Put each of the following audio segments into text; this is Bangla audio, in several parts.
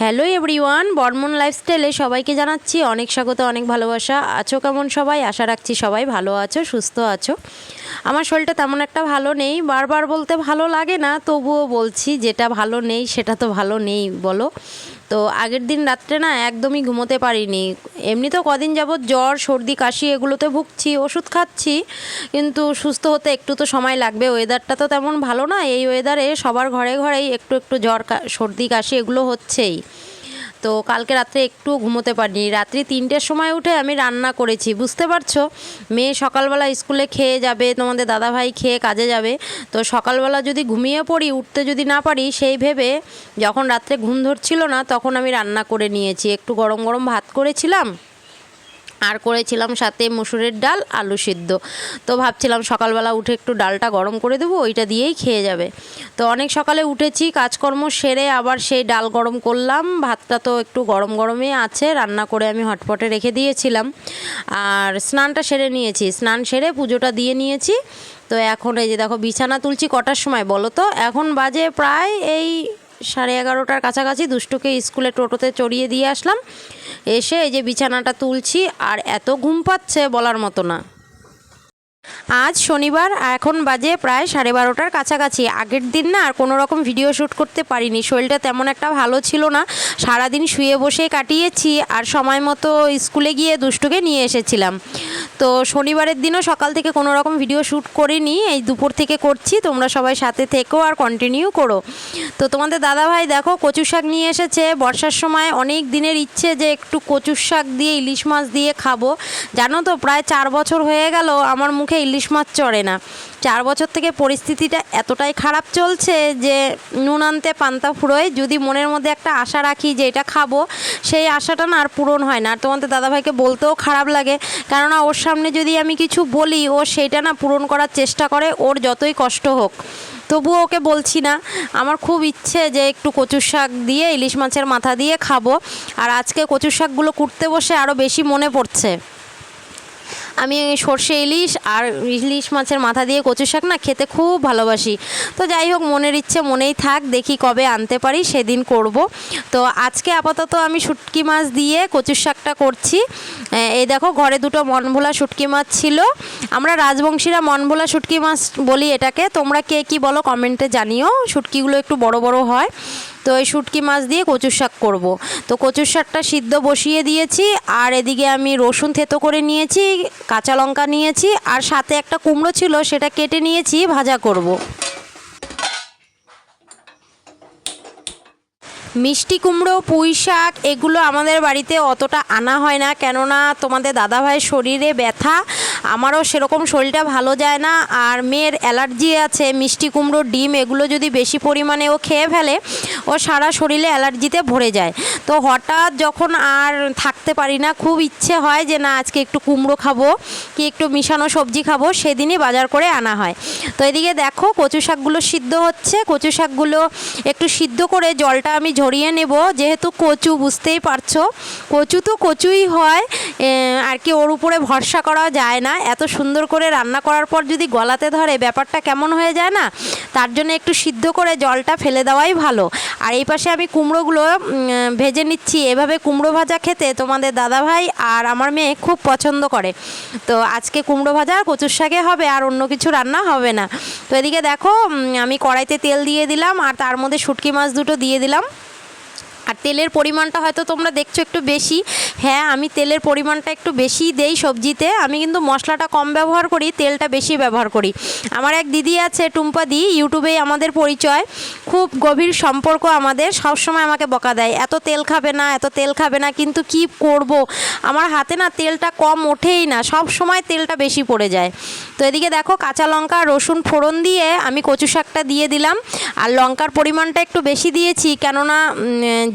হ্যালো এভরিওয়ান, বর্মন লাইফস্টাইলে সবাইকে জানাচ্ছি অনেক স্বাগত, অনেক ভালোবাসা। আছো কেমন সবাই? আশা রাখছি সবাই ভালো আছো, সুস্থ আছো। আমার শরীরটা তেমন একটা ভালো নেই, বারবার বলতে ভালো লাগে না, তবুও বলছি যেটা ভালো নেই সেটা তো ভালো নেই বলো। তো আগের দিন রাত্রে না একদমই ঘুমোতে পারিনি। এমনি তো কদিন যাবৎ জ্বর সর্দি কাশি এগুলোতে ভুগছি, ওষুধ খাচ্ছি, কিন্তু সুস্থ হতে একটু তো সময় লাগবে। ওয়েদারটা তো তেমন ভালো না, এই ওয়েদারে সবার ঘরে ঘরেই একটু একটু জ্বর সর্দি কাশি এগুলো হচ্ছেই। তো কালকে রাত্রে একটু ঘুমোতে পারিনি। রাত্রি 3টের সময় উঠে আমি রান্না করেছি, বুঝতে পারছো। মেয়ে সকালবেলা স্কুলে খেয়ে যাবে, তোমাদের দাদাভাই খেয়ে কাজে যাবে, তো সকালবেলা যদি ঘুমিয়ে পড়ি, উঠতে যদি না পারি, সেই ভেবে যখন রাত্রে ঘুম ধরছিল না তখন আমি রান্না করে নিয়েছি। একটু গরম গরম ভাত করেছিলাম আর করেছিলাম সাথে মসুরের ডাল আলু সিদ্ধ। তো ভাবছিলাম সকালবেলা উঠে একটু ডালটা গরম করে দেবো, ওইটা দিয়েই খেয়ে যাবে। তো অনেক সকালে উঠেছি, কাজকর্ম সেরে আবার সেই ডাল গরম করলাম। ভাতটা তো একটু গরম গরমই আছে, রান্না করে আমি হটপটে রেখে দিয়েছিলাম। আর স্নানটা সেরে নিয়েছি, স্নান সেরে পুজোটা দিয়ে নিয়েছি। তো এখন এই যে দেখো বিছানা তুলছি। কটার সময় বলো তো? এখন বাজে প্রায় এই 11:30টার কাছাকাছি। দুষ্টুকে স্কুলে টোটোতে চড়িয়ে দিয়ে আসলাম, এসে এই যে বিছানাটা তুলছি। আর এত ঘুম পাচ্ছে বলার মতো না। আজ শনিবার, এখন বাজে প্রায় 12:30টার কাছাকাছি। আগের দিন না আর কোনো রকম ভিডিও শ্যুট করতে পারিনি, শরীরটা তেমন একটা ভালো ছিল না। সারাদিন শুয়ে বসে কাটিয়েছি, আর সময় মতো স্কুলে গিয়ে দুষ্টুকে নিয়ে এসেছিলাম। তো শনিবারের দিনও সকাল থেকে কোনো রকম ভিডিও শ্যুট করিনি, এই দুপুর থেকে করছি। তোমরা সবাই সাথে থেকো আর কন্টিনিউ করো। তো তোমাদের দাদাভাই দেখো কচু শাক নিয়ে এসেছে। বর্ষার সময় অনেক দিনের ইচ্ছে যে একটু কচু শাক দিয়ে ইলিশ মাছ দিয়ে খাবো। জানো তো, প্রায় 4 বছর হয়ে গেল আমার মুখে ইলিশ মাছ চড়ে না। 4 বছর থেকে পরিস্থিতিটা এতটাই খারাপ চলছে যে নুন আনতে পান্তা ফুরোয়। যদি মনের মধ্যে একটা আশা রাখি যে এটা খাবো, সেই আশাটা না আর পূরণ হয় না। আর তোমাদের দাদাভাইকে বলতেও খারাপ লাগে, কেননা ওর সামনে যদি আমি কিছু বলি, ও সেইটা না পূরণ করার চেষ্টা করে, ওর যতই কষ্ট হোক। তবুও ওকে বলছি না। আমার খুব ইচ্ছে যে একটু কচুর শাক দিয়ে ইলিশ মাছের মাথা দিয়ে খাবো। আর আজকে কচুর শাকগুলো কুটতে বসে আরও বেশি মনে পড়ছে। আমি সর্ষে ইলিশ আর ইলিশ মাছের মাথা দিয়ে কচু শাক না খেতে খুব ভালোবাসি। তো যাই হোক, মনের ইচ্ছে মনেই থাক, দেখি কবে আনতে পারি সেদিন করব। তো আজকে আপাতত আমি শুটকি মাছ দিয়ে কচুর শাকটা করছি। এই দেখো ঘরে দুটো মনভোলা শুটকি মাছ ছিল। আমরা রাজবংশীরা মনভোলা শুটকি মাছ বলি এটাকে, তোমরা কে কী বলো কমেন্টে জানিও। শুটকিগুলো একটু বড় বড় হয়। তো এই শুটকি মাছ দিয়ে কচুর শাক করব। তো কচুর শাকটা সিদ্ধ বসিয়ে দিয়েছি, আর এদিকে আমি রসুন থেতো করে নিয়েছি, কাঁচা লঙ্কা নিয়েছি, আর সাথে একটা কুমড়ো ছিল সেটা কেটে নিয়েছি, ভাজা করব। মিষ্টি কুমড়ো, পুঁই শাক এগুলো আমাদের বাড়িতে অতটা আনা হয় না, কেননা তোমাদের দাদাভাইয়ের শরীরে ব্যথা, আমারও সেরকম শরীরটা ভালো যায় না। আর মেয়ের অ্যালার্জি আছে, মিষ্টি কুমড়ো, ডিম এগুলো যদি বেশি পরিমাণে ও খেয়ে ফেলে, ও সারা শরীরে অ্যালার্জিতে ভরে যায়। তো হঠাৎ যখন আর থাকতে পারি না, খুব ইচ্ছে হয় যে না আজকে একটু কুমড়ো খাবো কি একটু মিশানো সবজি খাবো, সেদিনই বাজার করে আনা হয়। তো এদিকে দেখো কচু শাকগুলো সিদ্ধ হচ্ছে। কচু শাকগুলো একটু সিদ্ধ করে জলটা আমি ঝরিয়ে নেব, যেহেতু কচু বুঝতেই পারছো, কচু তো কচুই হয় আর কি, ওর উপরে ভরসা করা যায় না। এত সুন্দর করে রান্না করার পর যদি গলাতে ধরে ব্যাপারটা কেমন হয়ে যায় না, তার জন্য একটু সিদ্ধ করে জলটা ফেলে দেওয়াই ভালো। আর এই পাশে আমি কুমড়োগুলো ভেজে নিচ্ছি। এভাবে কুমড়ো ভাজা খেতে তোমাদের দাদাভাই আর আমার মেয়ে খুব পছন্দ করে। তো আজকে কুমড়ো ভাজা আর কচুর শাকে হবে, আর অন্য কিছু রান্না হবে না। তো এদিকে দেখো আমি কড়াইতে তেল দিয়ে দিলাম, আর তার মধ্যে শুটকি মাছ দুটো দিয়ে দিলাম। আর তেলের পরিমাণটা হয়তো তোমরা দেখছো একটু বেশি। হ্যাঁ, আমি তেলের পরিমাণটা একটু বেশি দেই সবজিতে। আমি কিন্তু মশলাটা কম ব্যবহার করি, তেলটা বেশি ব্যবহার করি। আমার এক দিদি আছে, টুম্পা দি, ইউটিউবেই আমাদের পরিচয়, খুব গভীর সম্পর্ক আমাদের। সবসময় আমাকে বকা দেয়, এত তেল খাবে না, এত তেল খাবে না, কিন্তু কি করব, আমার হাতে না তেলটা কম ওঠেই না, সব সময় তেলটা বেশি পড়ে যায়। তো এদিকে দেখো কাঁচা লঙ্কা রসুন ফোড়ন দিয়ে আমি কচু শাকটা দিয়ে দিলাম। আর লঙ্কার পরিমাণটা একটু বেশি দিয়েছি, কেননা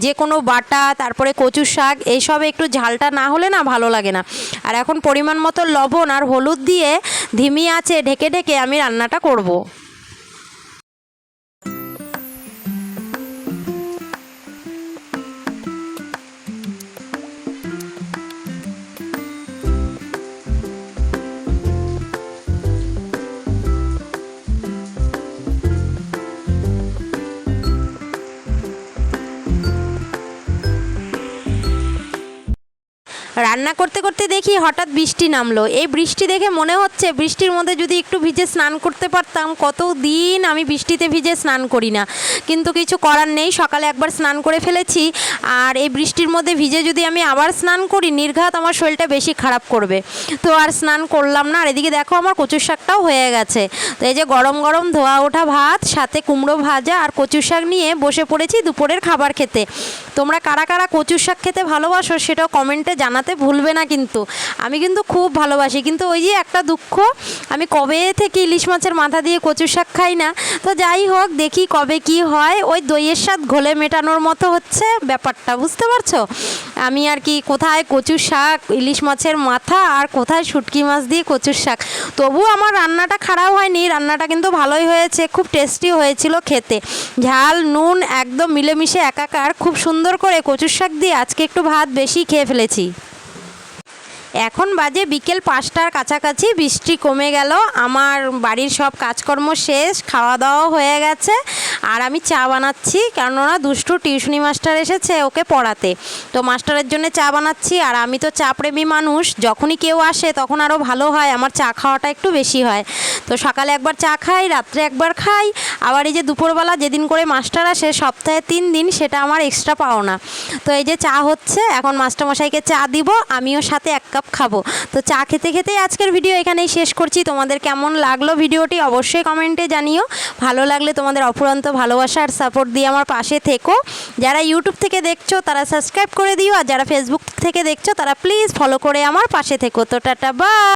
যে কোনো বাটা তারপরে কচু শাক এইসব একটু ঝালটা না হলে না ভালো লাগে না। আর এখন পরিমাণ মতো লবণ আর হলুদ দিয়ে ধিমি আঁচে ঢেকে ঢেকে আমি রান্নাটা করব। রান্না করতে করতে দেখি হঠাৎ বৃষ্টি নামলো। এই বৃষ্টি দেখে মনে হচ্ছে বৃষ্টির মধ্যে যদি একটু ভিজে স্নান করতে পারতাম। কত দিন আমি বৃষ্টিতে ভিজে স্নান করি না, কিন্তু কিছু করার নেই, সকালে একবার স্নান করে ফেলেছি। আর এই বৃষ্টির মধ্যে ভিজে যদি আমি আবার স্নান করি, নির্ঘাত আমার শরীরটা বেশি খারাপ করবে। তো আর স্নান করলাম না। আর এদিকে দেখো আমার কচুর শাকটাও হয়ে গেছে। তো এই যে গরম গরম ধোয়া ওঠা ভাত, সাথে কুমড়ো ভাজা আর কচুর শাক নিয়ে বসে পড়েছি দুপুরের খাবার খেতে। তোমরা কারা কারা কচুর শাক খেতে ভালোবাসো সেটাও কমেন্টে জানাতে ভুলবে না। কিন্তু আমি কিন্তু খুব ভালোবাসি, কিন্তু ওই যে একটা দুঃখ, আমি কবে থেকে ইলিশ মাছের মাথা দিয়ে কচুর শাক খাই না। তো যাই হোক, দেখি কবে কি হয়। ওই দইয়ের স্বাদ ঘোলে মেটানোর মতো হচ্ছে ব্যাপারটা, বুঝতে পারছো? আমি আর কি কোথায় কচুর শাক, ইলিশ মাছের মাথা, আর কোথায় শুটকি মাছ দিয়ে কচুর শাক। তবু আমার রান্নাটা খারাপ হয়নি, রান্নাটা কিন্তু ভালোই হয়েছে, খুব টেস্টি হয়েছিল খেতে। ঝাল নুন একদম মিলেমিশে একাকার, খুব সুন্দর করে কচুর শাক দিয়ে আজকে একটু ভাত বেশি খেয়ে ফেলেছি। এখন বাজে বিকেল 5টার কাছাকাছি, বৃষ্টি কমে গেল, আমার বাড়ির সব কাজকর্ম শেষ, খাওয়া দাওয়া হয়ে গেছে। আর আমি চা বানাচ্ছি, কেননা দুষ্টু টিউশনি মাস্টার এসেছে ওকে পড়াতে। তো মাস্টারের জন্য চা বানাচ্ছি। আর আমি তো চা প্রেমী মানুষ, যখনই কেউ আসে তখন আরও ভালো হয়, আমার চা খাওয়াটা একটু বেশি হয়। তো সকালে একবার চা খাই, রাত্রে একবার খাই, আবার এই যে দুপুরবেলা যেদিন করে মাস্টার আসে সপ্তাহে 3 দিন, সেটা আমার এক্সট্রা পাওনা। তো এই যে চা হচ্ছে, এখন মাস্টারমশাইকে চা দিব, আমিও সাথে 1 কাপ খাবো। তো চা খেতে খেতেই আজকের ভিডিও এখানেই শেষ করছি। তোমাদের কেমন লাগলো ভিডিওটি অবশ্যই কমেন্টে জানিও। ভালো লাগলে তোমাদের অফুরন্ত ভালোবাসা আর সাপোর্ট দিয়ে আমার পাশে থেকো। যারা ইউটিউব থেকে দেখছো তারা সাবস্ক্রাইব করে দিও, আর যারা ফেসবুক থেকে দেখছো তারা প্লিজ ফলো করে আমার পাশে থেকো। তো টাটা, বাই।